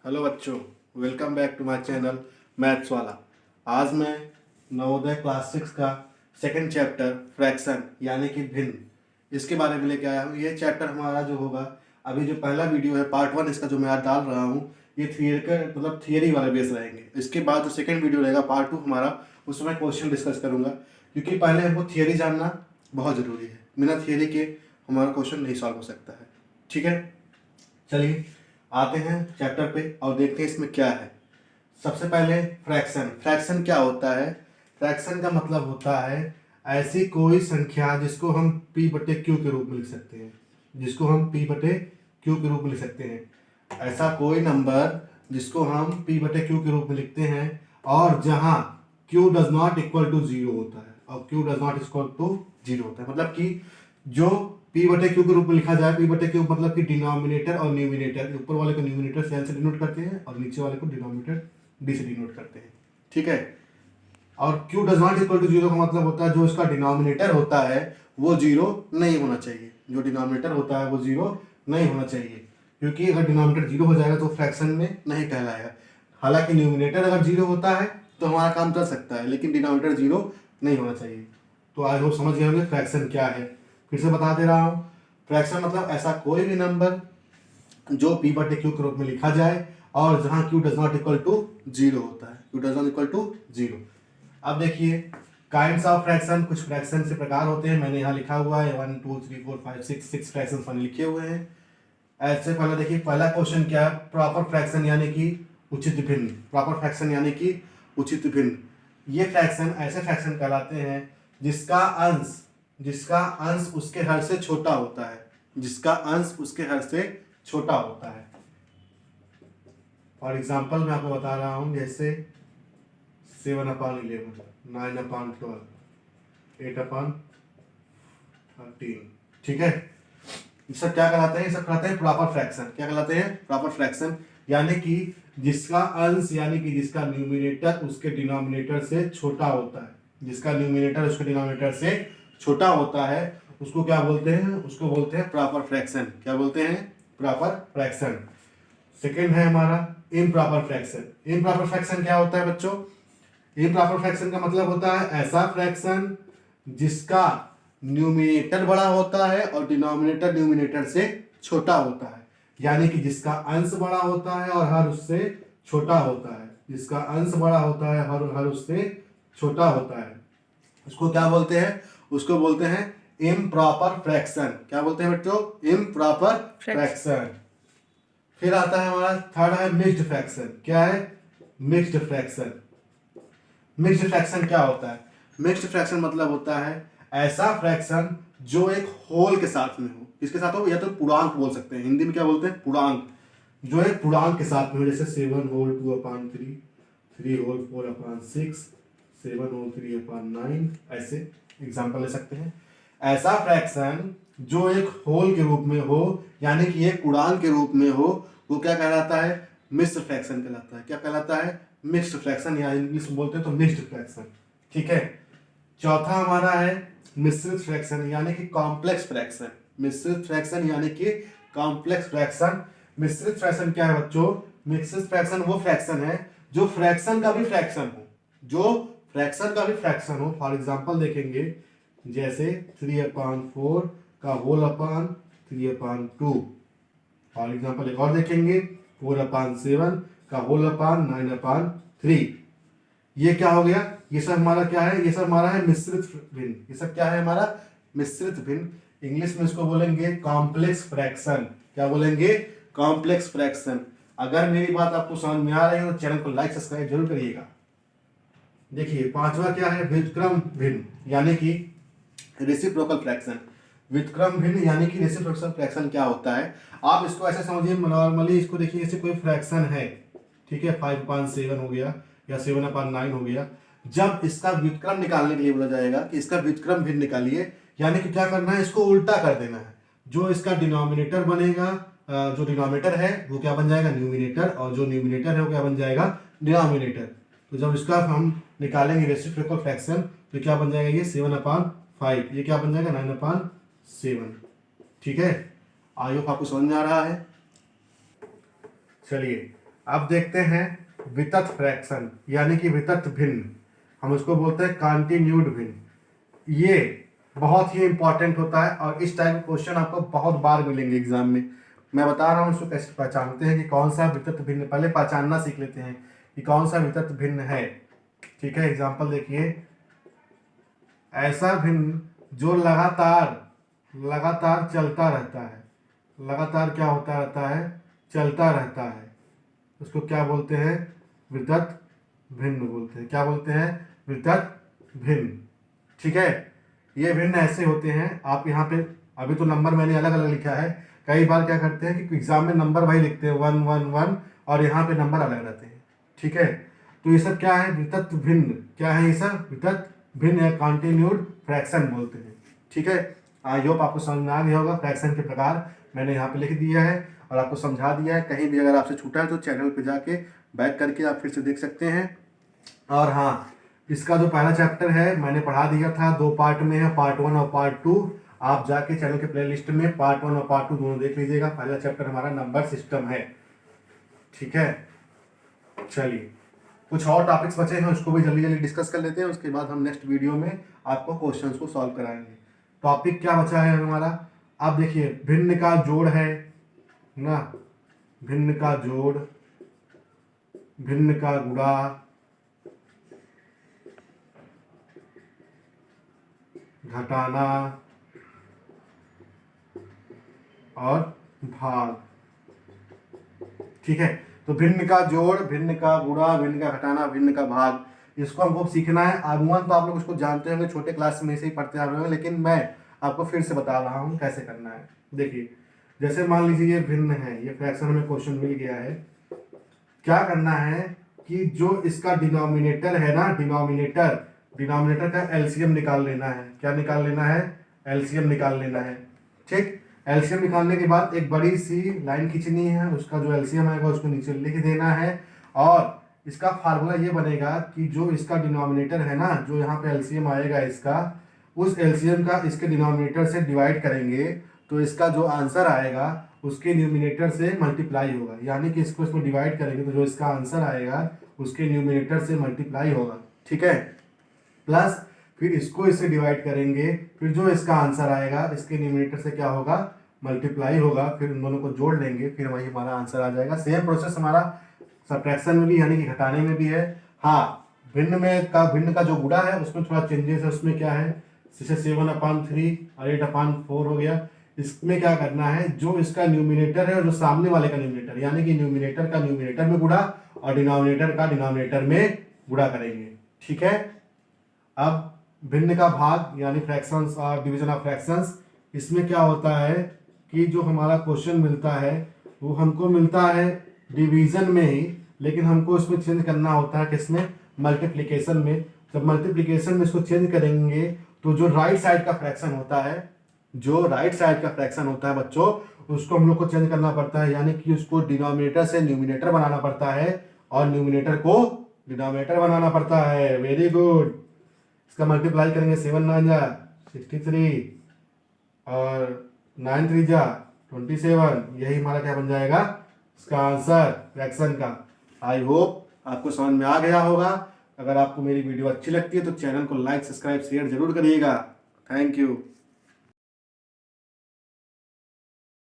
Hello बच्चों, welcome back to my channel maths वाला। आज मैं नवोदय क्लास 6 का सेकंड चैप्टर फ्रैक्शन यानी कि भिन्न इसके बारे में लेके आया हूँ। ये चैप्टर हमारा जो होगा, अभी जो पहला वीडियो है पार्ट 1 इसका जो मैं आज डाल रहा हूँ, ये थियरी वाले बेस रहेंगे। इसके बाद जो सेकेंड वीडियो रहेगा पार्ट 2 हमारा, उसमें क्वेश्चन डिस्कस करूँगा, क्योंकि पहले हमको थियरी जानना बहुत ज़रूरी है। बिना थियरी के हमारा क्वेश्चन नहीं सॉल्व हो सकता है। ठीक है, चलिए आते हैं चैप्टर पे और देखते हैं इसमें क्या है। सबसे पहले फ्रैक्शन क्या होता है। फ्रैक्शन का मतलब होता है ऐसी कोई संख्या जिसको हम p/q के रूप में लिख सकते हैं, जिसको हम p/q के रूप में लिख सकते हैं। ऐसा कोई नंबर जिसको हम p/q के रूप में लिखते हैं और जहां q does not equal to 0 होता है और q does not equal to 0 होता है। मतलब कि जो p/q के रूप में लिखा जाए, p/q मतलब कि डिनोमिनेटर और न्यूमिनेटर, ऊपर वाले को न्यूमिनेटर से L से डिनोट करते हैं और नीचे वाले को डिनोमिनेटर d से डिनोट करते हैं। ठीक है, और q does not equal to 0 का मतलब होता है जो इसका डिनोमिनेटर होता है वो 0 नहीं होना चाहिए। जो डिनोमिनेटर होता है वो 0 नहीं होना चाहिए, क्योंकि अगर डिनोमिनेटर 0 हो जाएगा तो फ्रैक्शन में नहीं कहलाएगा। हालांकि न्यूमिनेटर अगर 0 होता है तो हमारा काम चल सकता है, लेकिन डिनोमिनेटर 0 नहीं होना चाहिए। तो आज वो समझ गए होंगे फ्रैक्शन क्या है। फिर से बता दे रहा हूँ, फ्रैक्शन मतलब ऐसा कोई भी नंबर जो p/q के रूप में लिखा जाए और जहां q does not equal to 0 होता है, q does not equal to 0। अब देखिए काइंड्स ऑफ फ्रैक्शन, कुछ फ्रैक्शन से प्रकार होते हैं। मैंने यहाँ लिखा हुआ है 1 2 3 4 5 6 फ्रैक्शन मैंने लिखे हुए हैं। ऐसे पहले देखिए, पहला क्वेश्चन क्या है, प्रॉपर फ्रैक्शन यानी कि उचित भिन्न। प्रॉपर फ्रैक्शन यानी कि उचित भिन्न, ये फ्रैक्शन ऐसे फ्रैक्शन कहलाते हैं जिसका अंश उसके हर से छोटा होता है, जिसका अंश उसके हर से छोटा होता है। फॉर एग्जाम्पल मैं आपको बता रहा हूं, जैसे 7/11, 9/12, 8/13। ठीक है, ये सब क्या कहलाते हैं? ये सब कहलाते हैं प्रॉपर फ्रैक्शन। क्या कहलाते हैं? प्रॉपर फ्रैक्शन, यानी कि जिसका अंश यानी कि जिसका न्यूमिनेटर उसके डिनोमिनेटर से छोटा होता है, जिसका न्यूमिनेटर उसके डिनोमिनेटर से छोटा होता है, उसको क्या बोलते हैं? उसको बोलते हैं प्रॉपर फ्रैक्शन। क्या बोलते हैं? Proper fraction. सेकंड है हमारा इम्प्रॉपर फ्रैक्शन। इम्प्रॉपर फ्रैक्शन क्या होता है बच्चों? इम्प्रॉपर फ्रैक्शन का मतलब होता है ऐसा फ्रैक्शन जिसका न्यूमिनेटर बड़ा होता है और डिनोमिनेटर न्यूमिनेटर से छोटा होता है, यानी कि जिसका अंश बड़ा होता है और हर उससे छोटा होता है, जिसका अंश बड़ा होता है और हर उससे छोटा होता है, उसको क्या बोलते हैं? उसको बोलते हैं इम्प्रॉपर फ्रैक्शन। क्या बोलते हैं बच्चों? Improper fraction. फिर आता है हमारा थर्ड है मिक्स्ड फ्रैक्शन। क्या है? Mixed fraction. मिक्स्ड फ्रैक्शन क्या होता है? मिक्स्ड फ्रैक्शन मतलब होता है ऐसा फ्रैक्शन जो एक होल के साथ में हो। किसके साथ हो? या तो पूर्णांक बोल सकते हैं, हिंदी में क्या बोलते हैं? पूर्णांक। जो एक पूर्णांक के साथ में हो, जैसे 7 होल 2/3, 3 होल 4/6, 7 होल 3/9, ऐसे एग्जाम्पल ले सकते हैं। ऐसा फ्रैक्शन जो एक होल के रूप में हो, यानी कि एक पूर्णांक के रूप में हो, वो क्या कहलाता है? मिक्स्ड फ्रैक्शन कहलाता है। क्या कहलाता है? मिक्स्ड फ्रैक्शन, या इंग्लिश में बोलते हैं तो मिक्स्ड फ्रैक्शन। ठीक है, चौथा हमारा है मिश्रित फ्रैक्शन यानी कि कॉम्प्लेक्स फ्रैक्शन। मिश्रित फ्रैक्शन यानी कि कॉम्प्लेक्स फ्रैक्शन। मिश्रित फ्रैक्शन क्या है बच्चों? मिश्रित फ्रैक्शन वो फ्रैक्शन है जो फ्रैक्शन का भी फ्रैक्शन हो, जो फ्रैक्शन का भी फ्रैक्शन हो। फॉर एग्जांपल देखेंगे, जैसे 3/4 का होल अपॉन 3/2। फॉर एग्जांपल एक और देखेंगे, 4/7 का होल अपॉन 9/3। ये क्या हो गया? ये सब हमारा क्या है? ये सब हमारा है मिश्रित भिन्न। ये सब क्या है हमारा? मिश्रित भिन्न। इंग्लिश में इसको बोलेंगे कॉम्प्लेक्स फ्रैक्शन। क्या बोलेंगे? Complex fraction. अगर मेरी बात आपको समझ में आ रही है तो चैनल को लाइक सब्सक्राइब जरूर करिएगा। देखिए पांचवा क्या है? व्युत्क्रम भिन्न यानी कि रेसिप्रोकल फ्रैक्शन। व्युत्क्रम भिन्न यानी कि रेसिप्रोकल फ्रैक्शन क्या होता है? आप इसको ऐसे समझिए, नॉर्मली इसको देखिए, जैसे कोई फ्रैक्शन है, ठीक है, 5/7 हो गया या 7/9 हो गया। जब इसका व्युत्क्रम निकालने के लिए बोला जाएगा कि इसका व्युत्क्रम भिन्न निकालिए, यानी कि क्या करना है? इसको उल्टा कर देना है। जो इसका डिनोमिनेटर बनेगा, जो डिनोमिनेटर है वो क्या बन जाएगा? न्यूमिनेटर, और जो न्यूमिनेटर है वो क्या बन जाएगा? डिनोमिनेटर। तो जब इसका हम निकालेंगे रेसिप्रोकल फ्रैक्शन तो क्या बन जाएगा? ये 7/5। ये क्या बन जाएगा? 9/7। ठीक है, आई होप आपको समझ में आ रहा है। चलिए अब देखते हैं वितत फ्रैक्शन यानी कि वितत भिन्न, हम उसको बोलते हैं कॉन्टिन्यूड भिन्न। ये बहुत ही इंपॉर्टेंट होता है और इस टाइप के क्वेश्चन आपको बहुत बार मिलेंगे एग्जाम में। मैं बता रहा हूँ इसको कैसे पहचानते हैं कि कौन सा वितत भिन्न, पहले पहचानना सीख लेते हैं कि कौन सा वितत भिन्न है। ठीक है, एग्जाम्पल देखिए, ऐसा भिन्न जो लगातार चलता रहता है, लगातार क्या होता रहता है, चलता रहता है, उसको क्या बोलते हैं, वितत भिन्न बोलते हैं। क्या बोलते हैं, वितत भिन्न। ठीक है, ये भिन्न ऐसे होते हैं, आप यहाँ पे अभी तो नंबर मैंने अलग अलग लिखा है, कई बार क्या करते हैं कि एग्जाम में नंबर वही लिखते हैं 1 1 1 और यहाँ पे नंबर अलग रहते हैं। ठीक है, तो ये सब क्या है, वितत भिन्न। क्या है ये सब, वितत भिन्न या कॉन्टिन्यूड फ्रैक्शन बोलते हैं। ठीक है, आई होप आपको समझ में आ गया होगा। फ्रैक्शन के प्रकार मैंने यहाँ पे लिख दिया है और आपको समझा दिया है। कहीं भी अगर आपसे छूटा है तो चैनल पे जाके बैक करके आप फिर से देख सकते हैं। और हाँ, इसका जो पहला चैप्टर है मैंने पढ़ा दिया था, 2 पार्ट में है, पार्ट 1 और पार्ट 2। आप जाके चैनल के प्लेलिस्ट में पार्ट 1 और पार्ट 2 दोनों देख लीजिएगा। पहला चैप्टर हमारा नंबर सिस्टम है। ठीक है, चलिए कुछ और टॉपिक्स बचे हैं उसको भी जल्दी जल्दी डिस्कस कर लेते हैं, उसके बाद हम नेक्स्ट वीडियो में आपको क्वेश्चंस को सॉल्व कराएंगे। टॉपिक क्या बचा है हमारा, आप देखिए, भिन्न का जोड़ है ना, भिन्न का जोड़, भिन्न का गुणा, घटाना और भाग। ठीक है, तो भिन्न का जोड़, भिन्न का गुणा, भिन्न का घटाना, भिन्न का भाग, इसको हमको सीखना है। आगमन तो आप लोग इसको जानते होंगे, छोटे क्लास में से ही पढ़ते आ रहे होंगे, लेकिन मैं आपको फिर से बता रहा हूँ कैसे करना है। देखिए, जैसे मान लीजिए ये भिन्न है, ये फ्रैक्शन में क्वेश्चन मिल गया है। क्या करना है कि जो इसका डिनोमिनेटर है ना, डिनोमिनेटर का एलसीएम निकाल लेना है। क्या निकाल लेना है, एलसीएम निकाल लेना है। ठीक, एलसीएम निकालने के बाद एक बड़ी सी लाइन खींचनी है, उसका जो एलसीएम आएगा उसको नीचे लिख देना है। और इसका फार्मूला ये बनेगा कि जो इसका डिनोमिनेटर है ना, जो यहाँ पे एलसीएम आएगा इसका, उस एलसीएम का इसके डिनोमिनेटर से डिवाइड करेंगे तो इसका जो आंसर आएगा उसके न्यूमिनेटर से मल्टीप्लाई होगा। यानी कि इसको इसमें डिवाइड करेंगे तो जो इसका आंसर आएगा उसके न्यूमिनेटर से मल्टीप्लाई होगा। ठीक है, प्लस फिर इसको इससे डिवाइड करेंगे, फिर जो इसका आंसर आएगा इसके न्यूमिनेटर से क्या होगा, मल्टीप्लाई होगा। फिर उन दोनों को जोड़ लेंगे, फिर वही हमारा आंसर आ जाएगा। सेम प्रोसेस हमारा सब्ट्रैक्शन में भी यानी कि घटाने में भी है। हाँ, भिन्न का जो गुणा है उसमें थोड़ा चेंजेस है। उसमें क्या है, जैसे 7/3 और 8/4 हो गया। इसमें क्या करना है, जो इसका न्यूमिनेटर है और जो सामने वाले का न्यूमिनेटर, यानी कि न्यूमिनेटर का न्यूमिनेटर में गुणा और डिनोमिनेटर का डिनोमिनेटर में गुणा करेंगे। ठीक है, अब भिन्न का भाग यानी फ्रैक्शंस और डिवीजन ऑफ फ्रैक्शंस, इसमें क्या होता है कि जो हमारा क्वेश्चन मिलता है वो हमको मिलता है डिवीजन में ही, लेकिन हमको इसमें चेंज करना होता है किसमें, मल्टीप्लिकेशन में। जब मल्टीप्लिकेशन में इसको चेंज करेंगे तो जो राइट साइड का फ्रैक्शन होता है, जो राइट साइड का फ्रैक्शन होता है बच्चों, उसको हम लोग को चेंज करना पड़ता है। यानी कि उसको डिनोमिनेटर से न्यूमिनेटर बनाना पड़ता है और न्यूमिनेटर को डिनोमिनेटर बनाना पड़ता है। Very good. इसका मल्टीप्लाई करेंगे 7 9 जा 63 और 9 3 जा 27, यही हमारा क्या बन जाएगा, इसका आंसर फ्रैक्शन का। आई होप आपको समझ में आ गया होगा। अगर आपको मेरी वीडियो अच्छी लगती है तो चैनल को लाइक, सब्सक्राइब, शेयर जरूर करिएगा। Thank you.